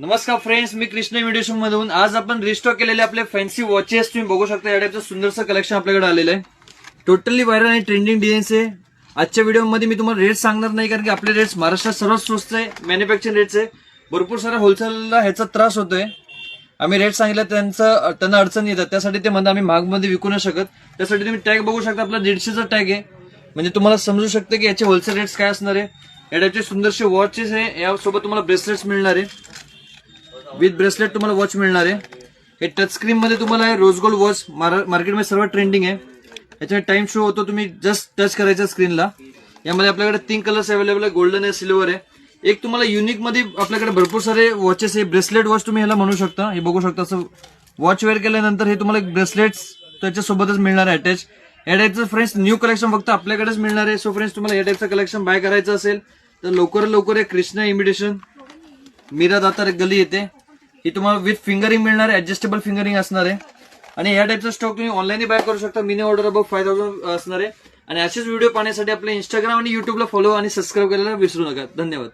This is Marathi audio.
नमस्कार फ्रेंड्स, मी कृष्ण इमिटेशन मधून आज आपण रिस्टॉक केलेले आपले फॅन्सी वॉचेस तुम्ही बघू शकता. या टाइपचं सुंदरसं कलेक्शन आपल्याकडे आलेलं आहे. टोटली व्हायरल आणि ट्रेंडिंग डिझाईन्स आहे. आजच्या व्हिडिओमध्ये मी तुम्हाला रेट सांगणार नाही, कारण की आपले रेट्स महाराष्ट्रात सर्वात स्वस्त आहे. मॅन्युफॅक्चरिंग रेट्स आहे. भरपूर सारा होलसेलला ह्याचा त्रास होतोय. आम्ही रेट सांगितलं त्यांना अडचण येतात, त्यासाठी ते म्हणतात आम्ही महागमध्ये विकू नाही शकत. त्यासाठी तुम्ही टॅग बघू शकता, आपला 150चा टॅग आहे. म्हणजे तुम्हाला समजू शकतं की याचे होलसेल रेट्स काय असणार आहे. या टाइपचे सुंदरसे वॉचेस आहे. यासोबत तुम्हाला ब्रेसलेट्स मिळणार आहे. विथ ब्रेसलेट तुम्हाला वॉच मिळणार आहे. हे टच स्क्रीन मध्ये तुम्हाला आहे. रोज गोल्ड वॉच मार्केटमध्ये सर्वात ट्रेंडिंग आहे. याच्यामध्ये टाइम शो होतो, तुम्ही जस्ट टच करायचा स्क्रीनला. यामध्ये आपल्याकडे 3 कलर्स अवेलेबल आहे, गोल्डन आहे, सिल्वर आहे. एक तुम्हाला युनिक मध्ये आपल्याकडे भरपूर सारे वॉचेस आहे. ब्रेसलेट वॉच तुम्ही ह्याला म्हणू शकता. हे बघू शकता, असं वॉच वेअर केल्यानंतर हे तुम्हाला एक ब्रेसलेट्स त्याच्यासोबतच मिळणार आहे अटॅच. या टाइपचं फ्रेंड्स न्यू कलेक्शन फक्त आपल्याकडेच मिळणार आहे. सो फ्रेंड्स, तुम्हाला या टाइपचं कलेक्शन बाय करायचं असेल तर लवकर आहे. कृष्णा इमिटेशन, मीरा दातार गली येते. ही तुम्हाला विथ फिंगरिंग मिळणार आहे, ऍडजस्टेबल फिंगरिंग असणार आहे. आणि या टाइपचा स्टॉक तुम्ही ऑनलाईन बाय करू शकता. मिनी ऑर्डर अबाउट 5000 असणार आहे. आणि असेच व्हिडिओ पाहण्यासाठी आपल्या इंस्टाग्राम आणि युट्यूबला फॉलो आणि सबस्क्राईब करायला विसरू नका. धन्यवाद.